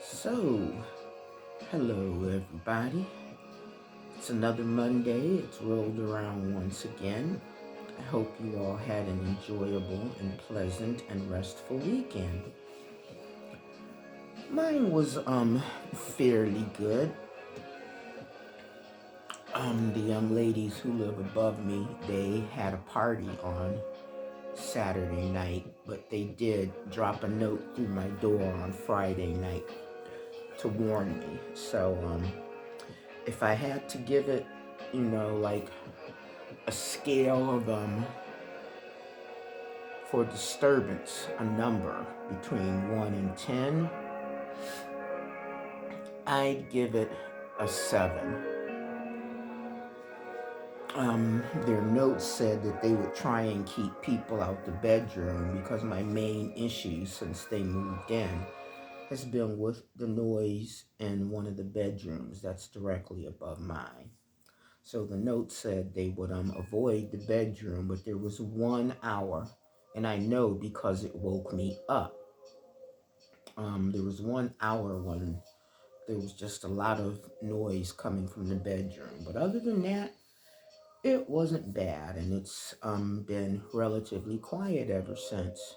So, hello everybody. It's another Monday. It's rolled around once again. I hope you all had an enjoyable and pleasant and restful weekend. Mine was fairly good. The young ladies who live above me, they had a party on Saturday night, but they did drop a note through my door on Friday night to warn me. So, if I had to give it, like a scale of for disturbance, a number between 1 and 10, I'd give it a 7. Their notes said that they would try and keep people out the bedroom because my main issue since they moved in has been with the noise in one of the bedrooms that's directly above mine. So the note said they would avoid the bedroom, but there was 1 hour, and I know because it woke me up. There was 1 hour when there was just a lot of noise coming from the bedroom. But other than that, it wasn't bad, and it's been relatively quiet ever since.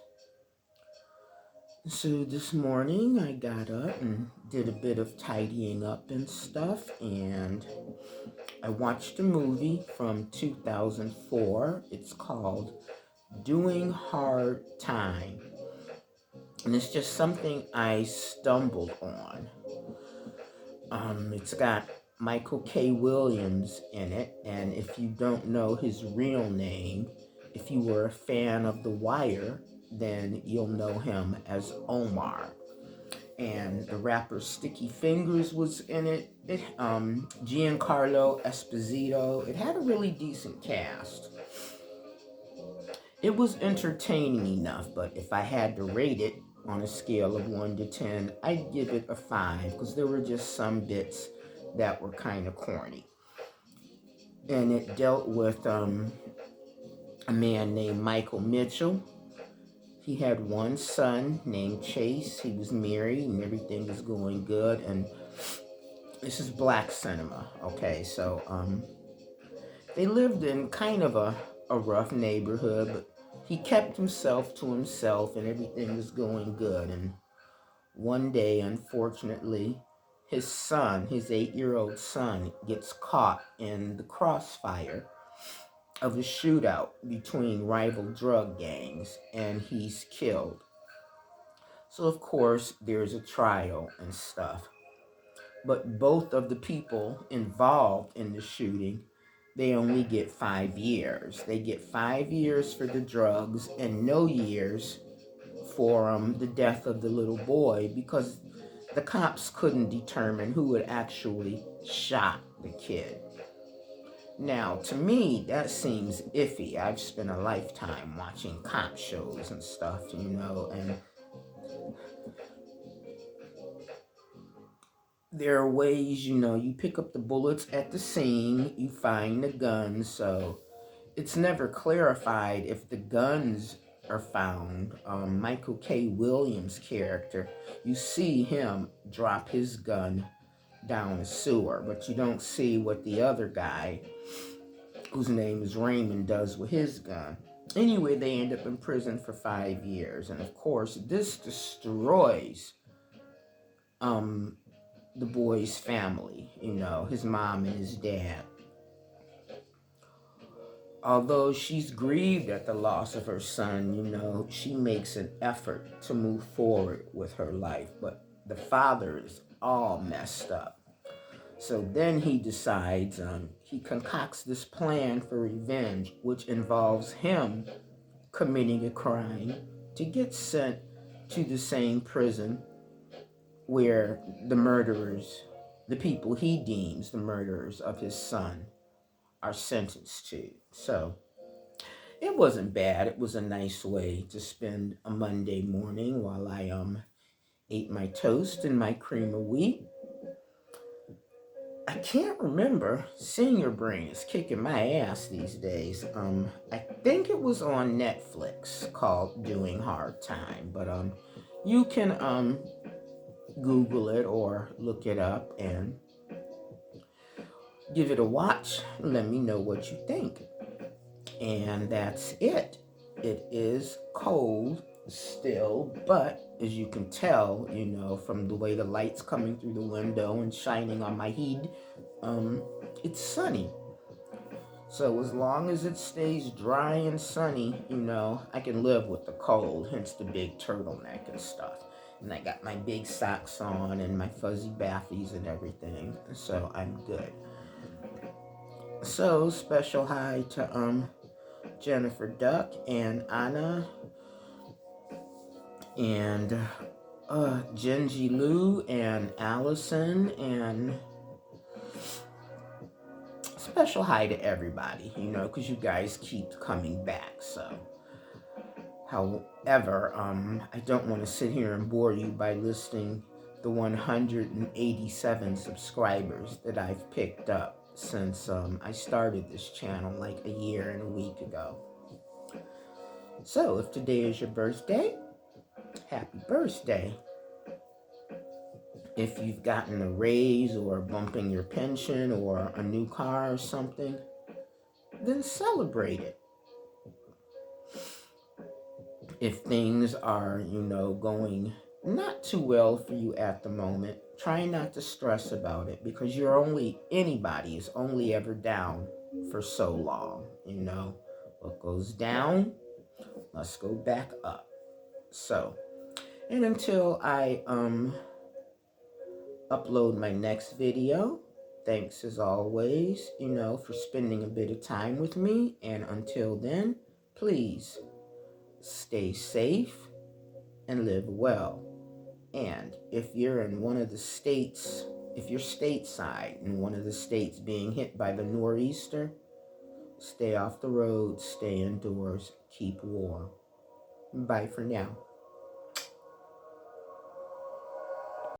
So this morning I got up and did a bit of tidying up and stuff, and I watched a movie from 2004. It's called Doing Hard Time. And it's just something I stumbled on. It's got Michael K. Williams in it, and if you don't know his real name, if you were a fan of The Wire, then you'll know him as Omar. And the rapper Sticky Fingers was in it. Giancarlo Esposito. It had a really decent cast. It was entertaining enough, but if I had to rate it on a scale of 1 to 10, I'd give it a 5 because there were just some bits that were kind of corny. And it dealt with a man named Michael Mitchell. He had one son named Chase. He was married and everything was going good. And this is black cinema, okay? So they lived in kind of a rough neighborhood, but he kept himself to himself and everything was going good. And one day, unfortunately, his son, his 8-year-old son, gets caught in the crossfire of a shootout between rival drug gangs and he's killed. So, of course, there's a trial and stuff. But both of the people involved in the shooting, they only get 5 years. They get 5 years for the drugs and no years for the death of the little boy because the cops couldn't determine who had actually shot the kid. Now, to me, that seems iffy. I've spent a lifetime watching cop shows and stuff, and there are ways, you pick up the bullets at the scene, you find the guns, so it's never clarified if the guns are found. Michael K. Williams' character, you see him drop his gun down a sewer, but you don't see what the other guy, whose name is Raymond, does with his gun. Anyway, they end up in prison for 5 years, and of course, this destroys the boy's family, his mom and his dad. Although she's grieved at the loss of her son, she makes an effort to move forward with her life, but the father is all messed up. So then he decides, he concocts this plan for revenge, which involves him committing a crime to get sent to the same prison where the murderers, the people he deems the murderers of his son, are sentenced to. So it wasn't bad. It was a nice way to spend a Monday morning while I ate my toast and my cream of wheat. I can't remember. Senior Brain is kicking my ass these days. I think it was on Netflix called Doing Hard Time, but you can Google it or look it up and give it a watch. Let me know what you think. And that's it. It is cold still, but as you can tell, from the way the light's coming through the window and shining on my head, it's sunny. So as long as it stays dry and sunny, I can live with the cold, hence the big turtleneck and stuff. And I got my big socks on and my fuzzy bathies and everything, so I'm good. So special hi to Jennifer Duck and Anna and Genji Lou and Allison, and special hi to everybody, because you guys keep coming back. So, however, I don't want to sit here and bore you by listing the 187 subscribers that I've picked up since I started this channel like a year and a week ago. So, if today is your birthday, happy birthday. If you've gotten a raise or bumping your pension or a new car or something, then celebrate it. If things are, going not too well for you at the moment, try not to stress about it, because anybody is only ever down for so long. What goes down must go back up. So, and until I upload my next video, thanks as always, for spending a bit of time with me. And until then, please stay safe and live well. And if you're in one of the states, if you're stateside in one of the states being hit by the nor'easter, stay off the road, stay indoors, keep warm. Bye for now.